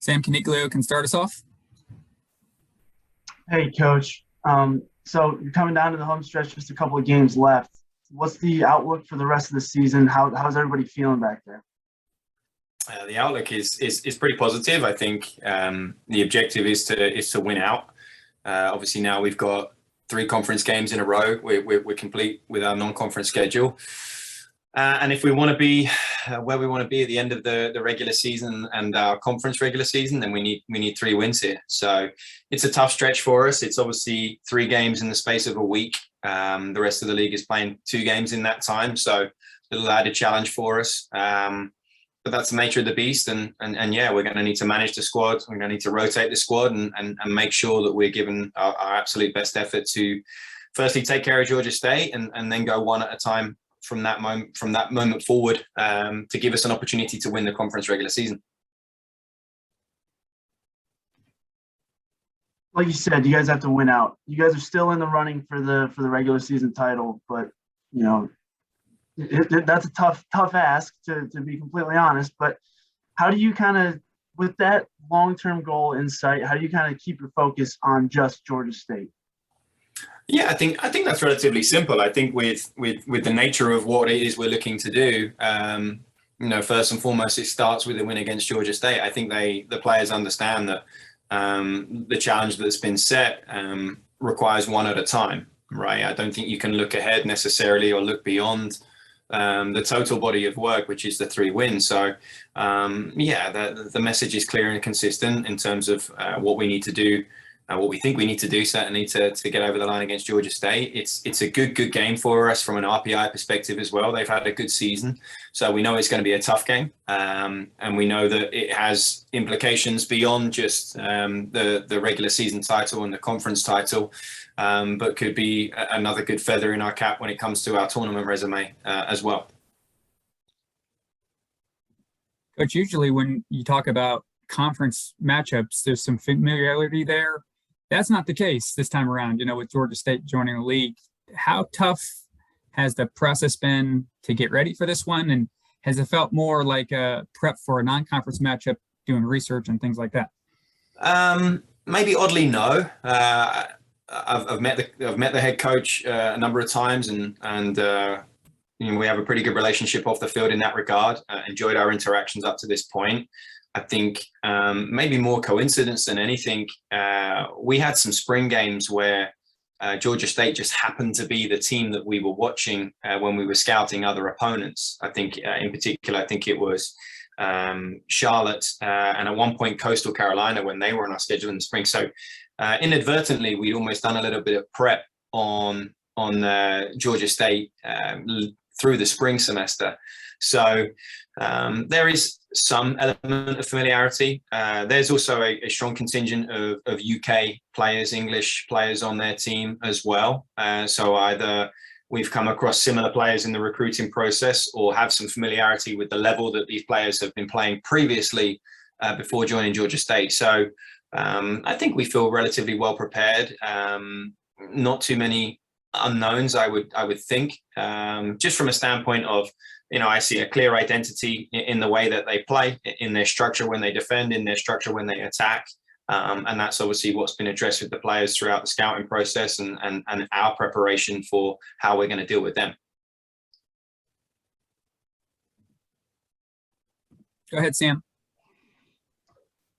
Sam Caniglio can start us off. Hey, Coach. So you're coming down to the home stretch, just a couple of games left. What's the outlook for the rest of the season? How's everybody feeling back there? The outlook is pretty positive. I think the objective is to win out. Obviously, now we've got three conference games in a row. We're complete with our non-conference schedule, and if we want to be where we want to be at the end of the regular season and our conference regular season, then we need three wins here. So it's a tough stretch for us. It's obviously three games in the space of a week. The rest of the league is playing two games in that time, so a little added challenge for us. But that's the nature of the beast, and yeah, we're going to need to manage the squad. We're going to need to rotate the squad and make sure that we're giving our absolute best effort to firstly take care of Georgia State and then go one at a time from that moment forward to give us an opportunity to win the conference regular season. Like you said, you guys have to win out. You guys are still in the running for the regular season title, but you know that's a tough ask to be completely honest. But how do you kind of, with that long-term goal in sight, how do you kind of keep your focus on just Georgia State? Yeah, I think that's relatively simple. I think with the nature of what it is we're looking to do, first and foremost, it starts with a win against Georgia State. I think the players understand that the challenge that's been set requires one at a time, right? I don't think you can look ahead necessarily or look beyond the total body of work, which is the three wins. So the message is clear and consistent in terms of what we need to do, what we think we need to do, certainly to get over the line against Georgia State. It's a good game for us from an RPI perspective as well. They've had a good season, so we know it's going to be a tough game, and we know that it has implications beyond just the regular season title and the conference title, but could be another good feather in our cap when it comes to our tournament resume as well. Coach, usually when you talk about conference matchups, there's some familiarity there. That's not the case this time around, with Georgia State joining the league. How tough has the process been to get ready for this one? And has it felt more like a prep for a non-conference matchup, doing research and things like that? Maybe oddly, no. I've met the head coach a number of times, and we have a pretty good relationship off the field in that regard. Enjoyed our interactions up to this point. I think maybe more coincidence than anything, we had some spring games where Georgia State just happened to be the team that we were watching when we were scouting other opponents. I think in particular, I think it was Charlotte and at one point Coastal Carolina when they were on our schedule in the spring. So inadvertently, we'd almost done a little bit of prep on Georgia State through the spring semester. So there is some element of familiarity. There's also a strong contingent of UK players, English players on their team as well. So either we've come across similar players in the recruiting process or have some familiarity with the level that these players have been playing previously before joining Georgia State. So I think we feel relatively well prepared. Not too many unknowns, I would think, just from a standpoint of, I see a clear identity in the way that they play, in their structure when they defend, in their structure when they attack. And that's obviously what's been addressed with the players throughout the scouting process and our preparation for how we're going to deal with them. Go ahead, Sam.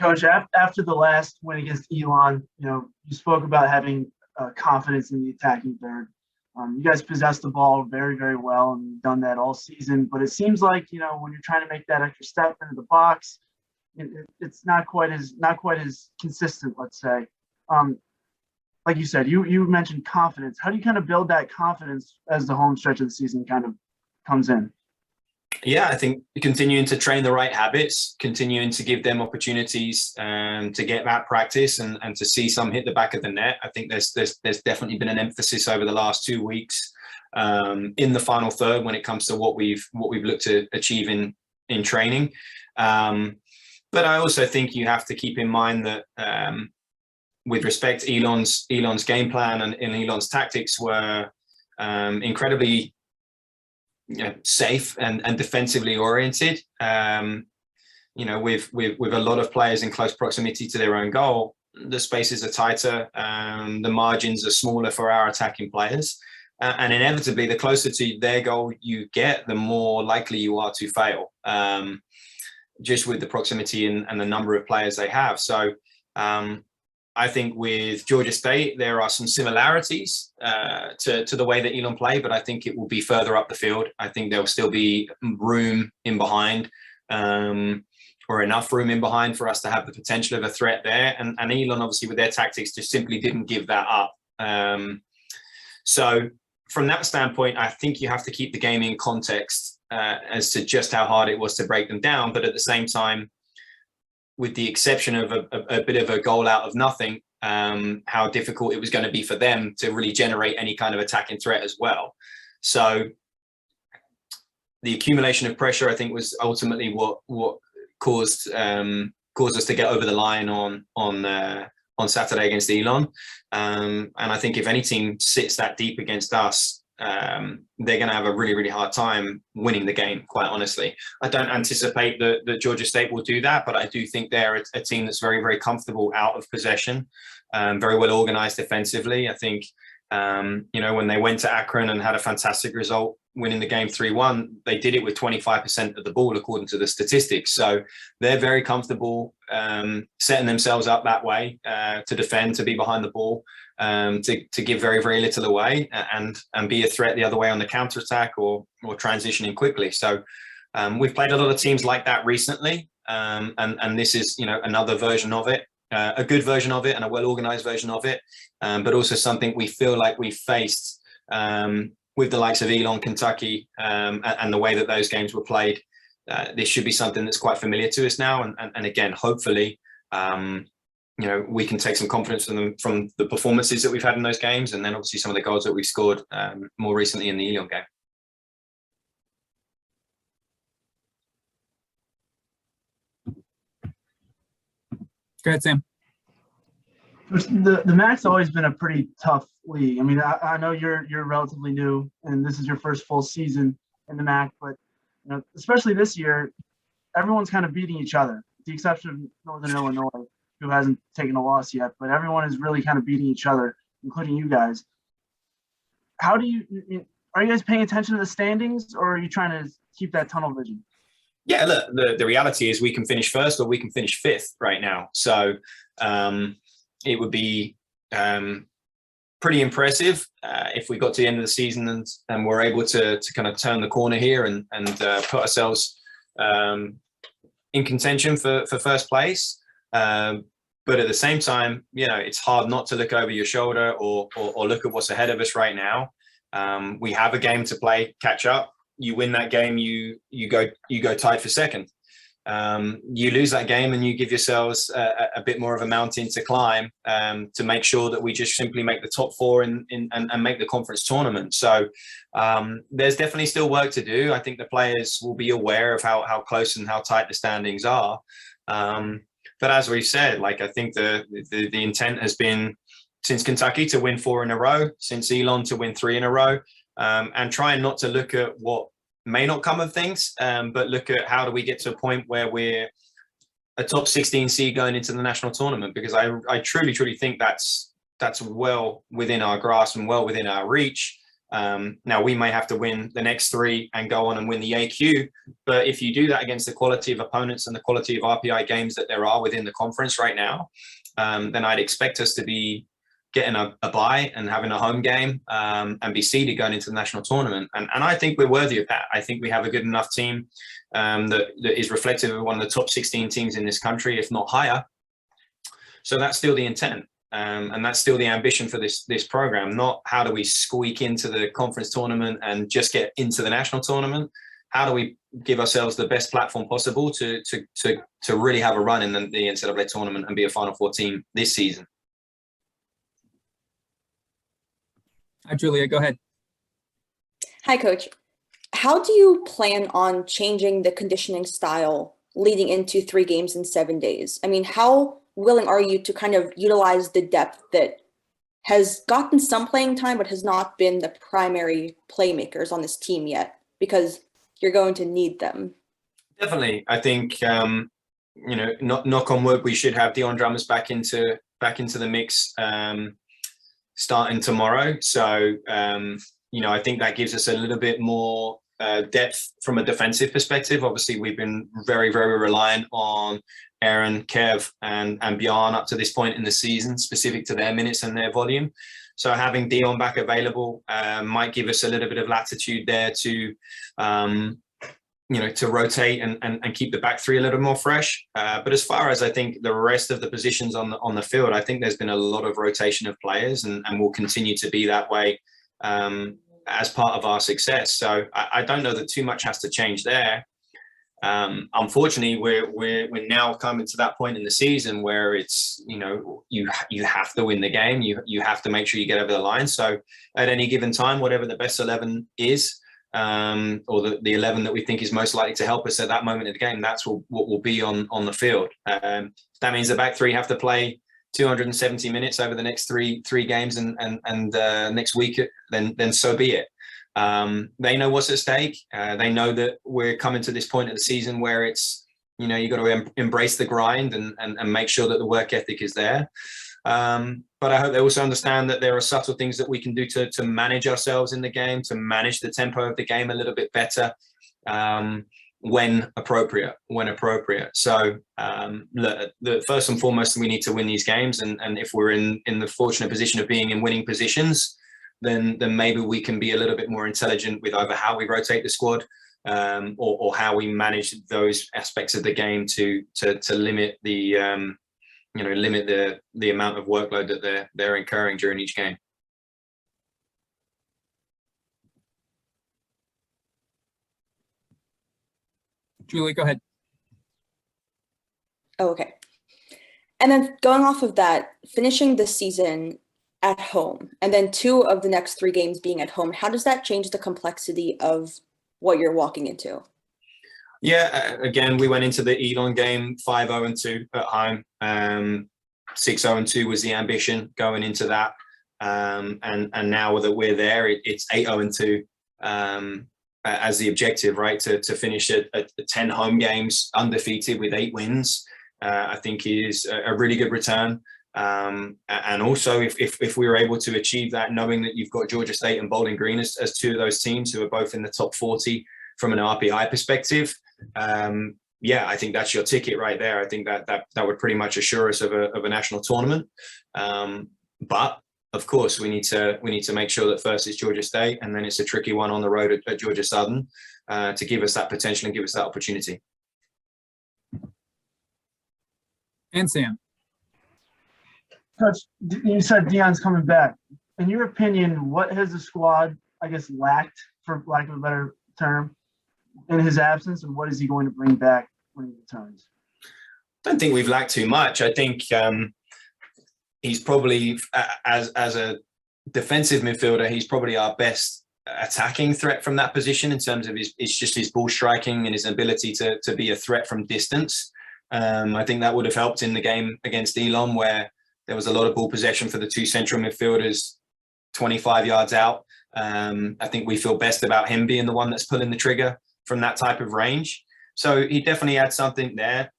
Coach, after the last win against Elon, you spoke about having confidence in the attacking third. You guys possess the ball very, very well, and you've done that all season. But it seems like when you're trying to make that extra step into the box, it's not quite as consistent. Let's say, like you said, you mentioned confidence. How do you kind of build that confidence as the home stretch of the season kind of comes in? Yeah, I think continuing to train the right habits, continuing to give them opportunities to get that practice and to see some hit the back of the net. I think there's definitely been an emphasis over the last 2 weeks in the final third when it comes to what we've looked to achieve in training. But I also think you have to keep in mind that with respect to Elon's game plan and Elon's tactics were incredibly safe and defensively oriented. with a lot of players in close proximity to their own goal, the spaces are tighter, the margins are smaller for our attacking players. And inevitably, the closer to their goal you get, the more likely you are to fail, just with the proximity and the number of players they have. So I think with Georgia State, there are some similarities to the way that Elon play, but I think it will be further up the field. I think there will still be room in behind, or enough room in behind for us to have the potential of a threat there. And Elon, obviously, with their tactics, just simply didn't give that up. So from that standpoint, I think you have to keep the game in context as to just how hard it was to break them down. But at the same time, with the exception of a bit of a goal out of nothing, how difficult it was going to be for them to really generate any kind of attacking threat as well. So the accumulation of pressure, I think, was ultimately what caused us to get over the line on Saturday against Elon. And I think if any team sits that deep against us, they're going to have a really, really hard time winning the game, quite honestly. I don't anticipate that Georgia State will do that, but I do think they're a team that's very, very comfortable out of possession, very well organized defensively. I think, when they went to Akron and had a fantastic result, winning the game 3-1, they did it with 25% of the ball, according to the statistics. So they're very comfortable setting themselves up that way to defend, to be behind the ball, to give very, very little away and be a threat the other way on the counterattack or transitioning quickly. So we've played a lot of teams like that recently. And this is, another version of it, a good version of it and a well-organized version of it, but also something we feel like we faced with the likes of Elon, Kentucky, and the way that those games were played. This should be something that's quite familiar to us now. And again, hopefully, we can take some confidence from the performances that we've had in those games, and then obviously some of the goals that we've scored more recently in the Elon game. Go ahead, Sam. The MAC's always been a pretty tough league. I mean, I know you're relatively new, and this is your first full season in the MAC, but especially this year, everyone's kind of beating each other, with the exception of Northern Illinois, who hasn't taken a loss yet. But everyone is really kind of beating each other, including you guys. Are you guys paying attention to the standings, or are you trying to keep that tunnel vision? Yeah, look, the reality is we can finish first or we can finish fifth right now. So it would be pretty impressive if we got to the end of the season and we're able to kind of turn the corner here and put ourselves in contention for first place. But at the same time, it's hard not to look over your shoulder or look at what's ahead of us right now. We have a game to play, catch up. You win that game, you go tied for second. You lose that game and you give yourselves a bit more of a mountain to climb to make sure that we just simply make the top four and make the conference tournament. So there's definitely still work to do. I think the players will be aware of how close and how tight the standings are. But as we said, I think the intent has been since Kentucky to win 4 in a row, since Elon to win 3 in a row, and trying not to look at what may not come of things, but look at how do we get to a point where we're a top 16 seed going into the national tournament, because I truly think that's well within our grasp and well within our reach. Now we may have to win the next 3 and go on and win the AQ, but if you do that against the quality of opponents and the quality of RPI games that there are within the conference right now, then I'd expect us to be getting a bye and having a home game and be seeded going into the national tournament. And I think we're worthy of that. I think we have a good enough team that is reflective of one of the top 16 teams in this country, if not higher. So that's still the intent. And that's still the ambition for this program, not how do we squeak into the conference tournament and just get into the national tournament. How do we give ourselves the best platform possible to really have a run in the NCAA tournament and be a Final Four team this season? Hi, Julia, go ahead. Hi, Coach. How do you plan on changing the conditioning style leading into 3 games in 7 days? I mean, how willing are you to kind of utilize the depth that has gotten some playing time but has not been the primary playmakers on this team yet? Because you're going to need them. Definitely. I think knock on wood, we should have Dion Drummers back into the mix starting tomorrow. So I think that gives us a little bit more depth from a defensive perspective. Obviously, we've been very, very reliant on Aaron, Kev, and Bjarne up to this point in the season, specific to their minutes and their volume. So having Dion back available might give us a little bit of latitude there to to rotate and keep the back three a little more fresh. But as far as I think the rest of the positions on the field, I think there's been a lot of rotation of players and will continue to be that way as part of our success. So I don't know that too much has to change there. Unfortunately, we're now coming to that point in the season where it's, you have to win the game. You have to make sure you get over the line. So at any given time, whatever the best 11 is, or the 11 that we think is most likely to help us at that moment of the game, that's what will be on the field. That means the back three have to play 270 minutes over the next three games and next week, then so be it. They know what's at stake. They know that we're coming to this point of the season where it's, you got to embrace the grind and make sure that the work ethic is there. But I hope they also understand that there are subtle things that we can do to manage ourselves in the game, to manage the tempo of the game a little bit better when appropriate. So the first and foremost, we need to win these games. And if we're in the fortunate position of being in winning positions, then maybe we can be a little bit more intelligent with either how we rotate the squad or how we manage those aspects of the game to limit the the amount of workload that they're incurring during each game. Julie, go ahead. Oh, okay. And then going off of that, finishing the season at home, and then 2 of the next 3 games being at home, how does that change the complexity of what you're walking into? Yeah, again, we went into the Elon game 5-0-2 at home. 6-0-2 was the ambition going into that. And now that we're there, it's 8-0-2 as the objective, right? To finish at 10 home games undefeated with 8 wins, I think is a really good return. And also, if we were able to achieve that, knowing that you've got Georgia State and Bowling Green as 2 of those teams who are both in the top 40 from an RPI perspective, I think that's your ticket right there. I think that would pretty much assure us of a national tournament. But of course, we need to make sure that first it's Georgia State, and then it's a tricky one on the road at Georgia Southern to give us that potential and give us that opportunity. And Sam. Coach, you said Dion's coming back. In your opinion, what has the squad, I guess, lacked, for lack of a better term, in his absence, and what is he going to bring back when he returns? I don't think we've lacked too much. I think he's probably, as a defensive midfielder, he's probably our best attacking threat from that position in terms of his ball striking and his ability to be a threat from distance. I think that would have helped in the game against Elon, where there was a lot of ball possession for the 2 central midfielders 25 yards out. I think we feel best about him being the one that's pulling the trigger from that type of range. So he definitely had something there.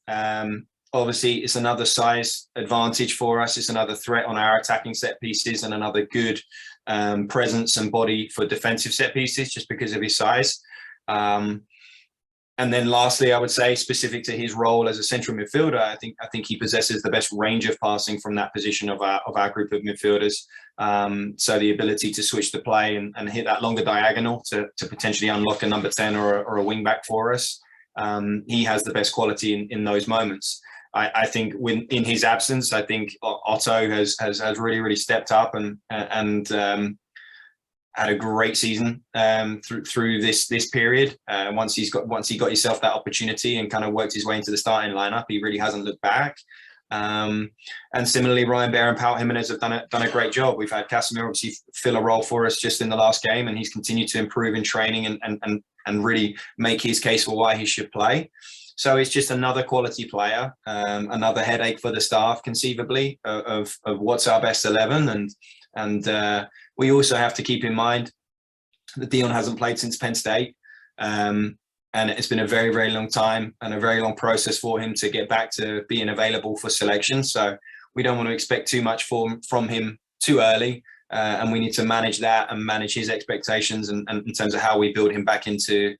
Obviously, it's another size advantage for us. It's another threat on our attacking set pieces and another good presence and body for defensive set pieces just because of his size. And then lastly, I would say, specific to his role as a central midfielder, I think he possesses the best range of passing from that position of our group of midfielders. So the ability to switch the play and hit that longer diagonal to potentially unlock a number 10 or a wing back for us. He has the best quality in those moments. I think in his absence, I think Otto has really, really stepped up and had a great season through this period. Once he got himself that opportunity and kind of worked his way into the starting lineup, he really hasn't looked back. And similarly, Ryan Bear and Paul Jimenez have done a great job. We've had Casimir obviously fill a role for us just in the last game, and he's continued to improve in training and really make his case for why he should play. So it's just another quality player, another headache for the staff, conceivably, of what's our best 11. And we also have to keep in mind that Dion hasn't played since Penn State. and it's been a very, very long time and a very long process for him to get back to being available for selection. So we don't want to expect too much from him too early. And we need to manage that and manage his expectations and in terms of how we build him back into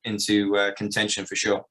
contention for sure.